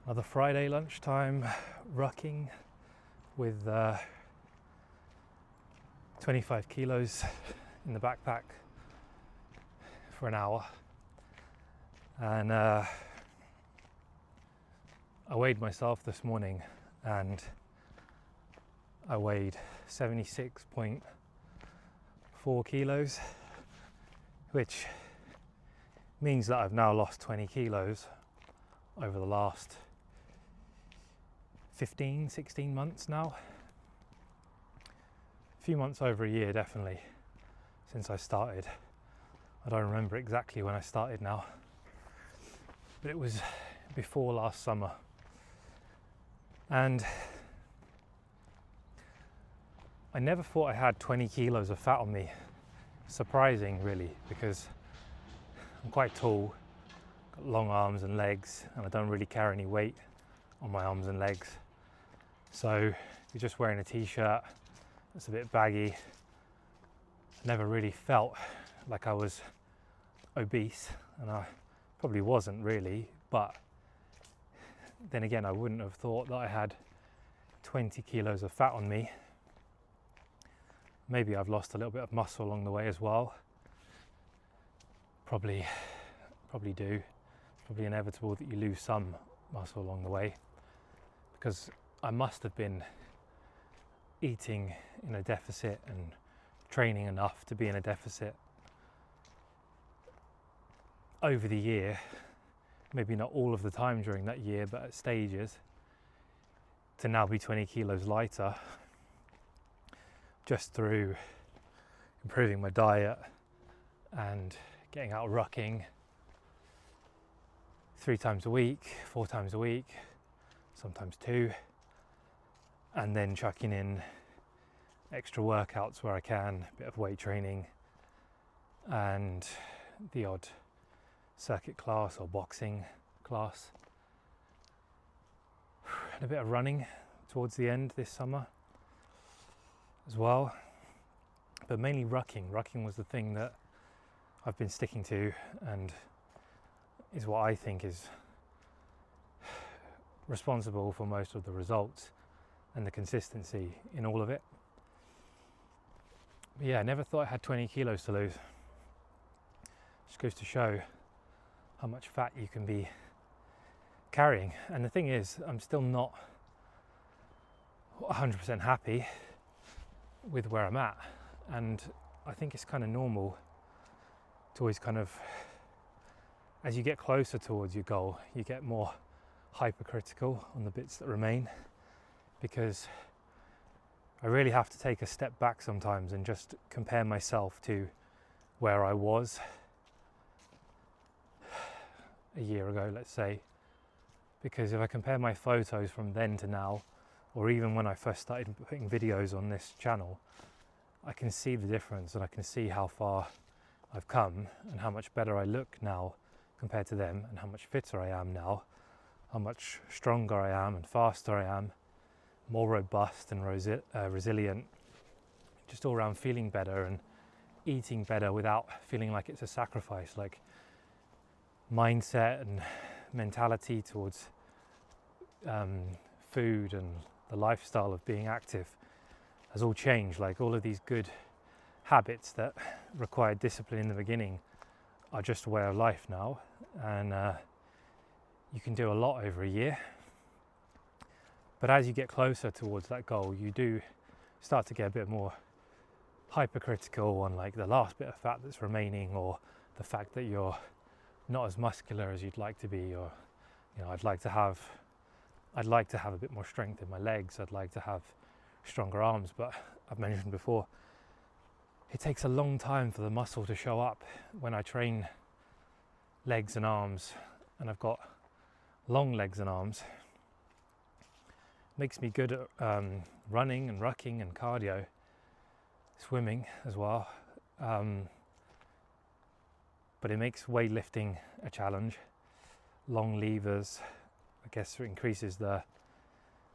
Another Friday lunchtime rucking with 25 kilos in the backpack for an hour. And I weighed myself this morning and I weighed 76.4 kilos, which means that I've now lost 20 kilos over the last 16 months now. A few months over a year, definitely, since I started. I don't remember exactly when I started now, but it was before last summer. And I never thought I had 20 kilos of fat on me. Surprising, really, because I'm quite tall, got long arms and legs, and I don't really carry any weight on my arms and legs. So if you're just wearing a t-shirt that's a bit baggy, I never really felt like I was obese, and I probably wasn't really, but then again I wouldn't have thought that I had 20 kilos of fat on me. Maybe I've lost a little bit of muscle along the way as well. Probably do. It's probably inevitable that you lose some muscle along the way, because I must have been eating in a deficit and training enough to be in a deficit over the year, maybe not all of the time during that year, but at stages, to now be 20 kilos lighter just through improving my diet and getting out rucking 3 times a week, 4 times a week, sometimes 2, and then chucking in extra workouts where I can, a bit of weight training and the odd circuit class or boxing class, and a bit of running towards the end this summer as well, but mainly rucking. Rucking was the thing that I've been sticking to and is what I think is responsible for most of the results and the consistency in all of it. But yeah, I never thought I had 20 kilos to lose. Just goes to show how much fat you can be carrying. And the thing is, I'm still not 100% happy with where I'm at, and I think it's kind of normal to always kind of, as you get closer towards your goal, you get more hypercritical on the bits that remain, because I really have to take a step back sometimes and just compare myself to where I was a year ago, let's say. Because if I compare my photos from then to now, or even when I first started putting videos on this channel, I can see the difference, and I can see how far I've come and how much better I look now compared to them, and how much fitter I am now, how much stronger I am and faster I am, more robust and resilient, just all around feeling better and eating better without feeling like it's a sacrifice. Like, mindset and mentality towards food and the lifestyle of being active has all changed. Like, all of these good habits that required discipline in the beginning are just a way of life now, and you can do a lot over a year. But as you get closer towards that goal, you do start to get a bit more hypercritical on like the last bit of fat that's remaining, or the fact that you're not as muscular as you'd like to be, or I'd like to have a bit more strength in my legs, I'd like to have stronger arms, but I've mentioned before, it takes a long time for the muscle to show up when I train legs and arms, and I've got long legs and arms. Makes me good at running and rucking and cardio, swimming as well, but it makes weightlifting a challenge. Long levers, I guess, increases the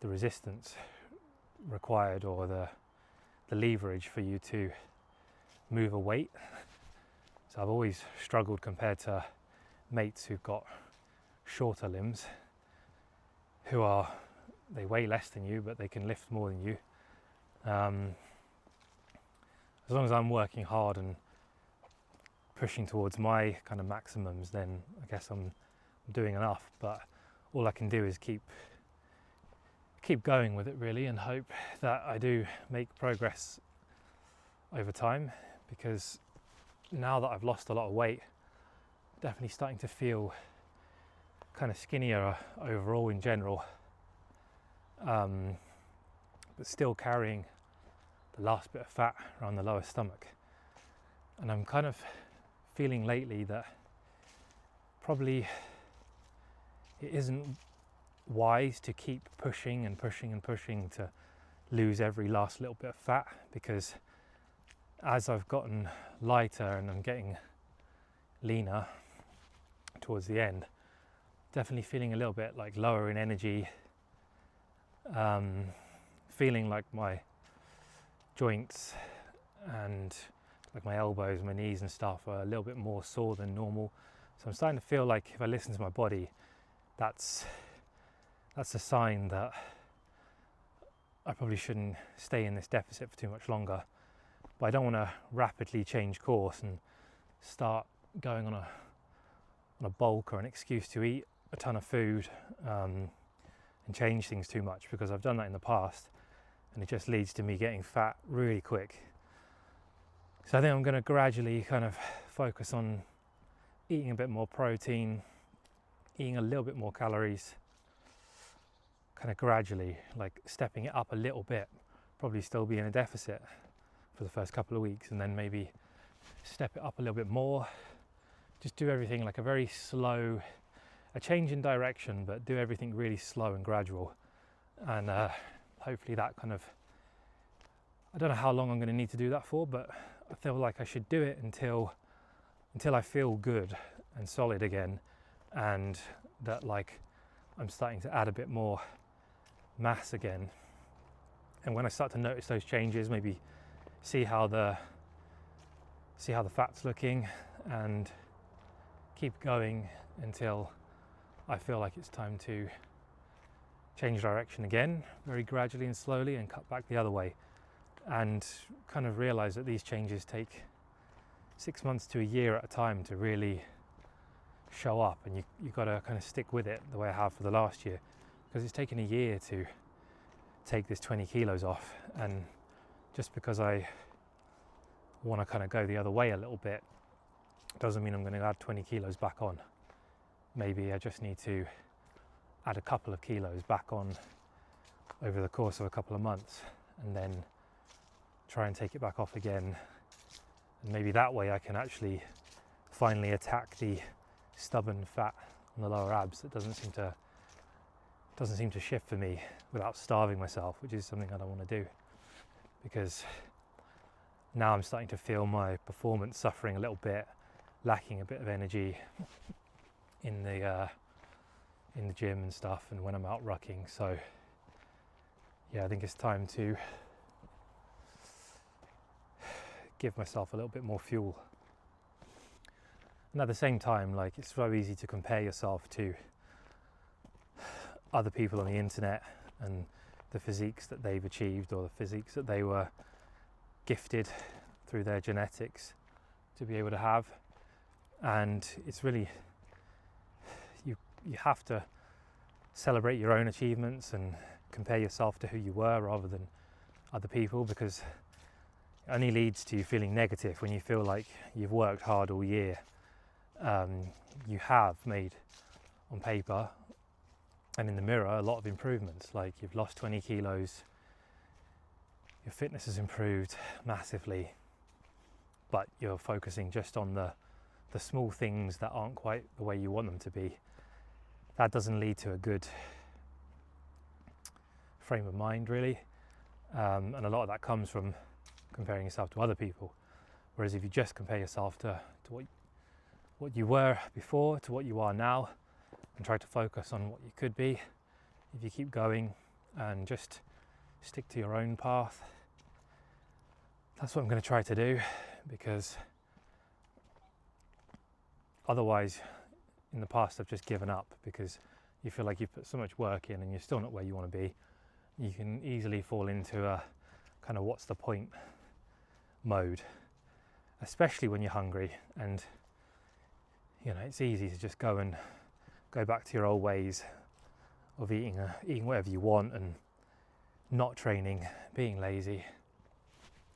resistance required, or the leverage for you to move a weight. So I've always struggled compared to mates who've got shorter limbs, they weigh less than you, but they can lift more than you. As long as I'm working hard and pushing towards my kind of maximums, then I guess I'm doing enough. But all I can do is keep going with it really, and hope that I do make progress over time, because now that I've lost a lot of weight, definitely starting to feel kind of skinnier overall in general, but still carrying the last bit of fat around the lower stomach. And I'm kind of feeling lately that probably it isn't wise to keep pushing and pushing and pushing to lose every last little bit of fat, because as I've gotten lighter and I'm getting leaner towards the end, definitely feeling a little bit like lower in energy, feeling like my joints and like my elbows, my knees and stuff are a little bit more sore than normal. So I'm starting to feel like if I listen to my body, that's a sign that I probably shouldn't stay in this deficit for too much longer. But I don't want to rapidly change course and start going on a bulk or an excuse to eat a ton of food and change things too much, because I've done that in the past and it just leads to me getting fat really quick. So I think I'm going to gradually kind of focus on eating a bit more protein, eating a little bit more calories, kind of gradually, like stepping it up a little bit, probably still be in a deficit for the first couple of weeks, and then maybe step it up a little bit more. Just do everything like a very slow, a change in direction, but do everything really slow and gradual. And hopefully that kind of, I don't know how long I'm going to need to do that for, but I feel like I should do it until I feel good and solid again, and that like I'm starting to add a bit more mass again. And when I start to notice those changes, maybe see how the fat's looking, and keep going until I feel like it's time to change direction again, very gradually and slowly, and cut back the other way. And kind of realize that these changes take 6 months to a year at a time to really show up, and you've got to kind of stick with it the way I have for the last year, because it's taken a year to take this 20 kilos off. And just because I want to kind of go the other way a little bit doesn't mean I'm going to add 20 kilos back on. Maybe I just need to add a couple of kilos back on over the course of a couple of months, and then try and take it back off again. And maybe that way I can actually finally attack the stubborn fat on the lower abs that doesn't seem to shift for me without starving myself, which is something I don't want to do, because now I'm starting to feel my performance suffering a little bit, lacking a bit of energy in the gym and stuff, and when I'm out rucking. So yeah, I think it's time to give myself a little bit more fuel. And at the same time, like, it's so easy to compare yourself to other people on the internet and the physiques that they've achieved, or the physiques that they were gifted through their genetics to be able to have. And it's really, you have to celebrate your own achievements and compare yourself to who you were rather than other people, because it only leads to you feeling negative when you feel like you've worked hard all year. You have made, on paper and in the mirror, a lot of improvements. Like, you've lost 20 kilos, your fitness has improved massively, but you're focusing just on the small things that aren't quite the way you want them to be. That doesn't lead to a good frame of mind, really. And a lot of that comes from comparing yourself to other people. Whereas if you just compare yourself to what you were before to what you are now, and try to focus on what you could be, if you keep going and just stick to your own path, that's what I'm going to try to do. Because otherwise, in the past, I've just given up, because you feel like you've put so much work in and you're still not where you want to be, you can easily fall into a kind of what's the point mode, especially when you're hungry. And you know, it's easy to just go back to your old ways of eating whatever you want and not training, being lazy,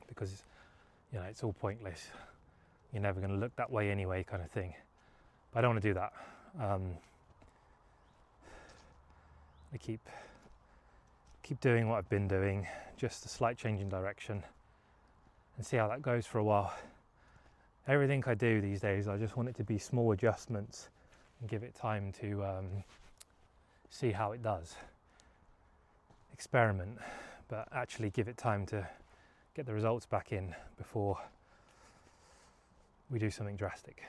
because you know it's all pointless. You're never going to look that way anyway, kind of thing. But I don't want to do that. I keep doing what I've been doing, just a slight change in direction, and see how that goes for a while. Everything I do these days, I just want it to be small adjustments and give it time to see how it does. Experiment, but actually give it time to get the results back in before we do something drastic.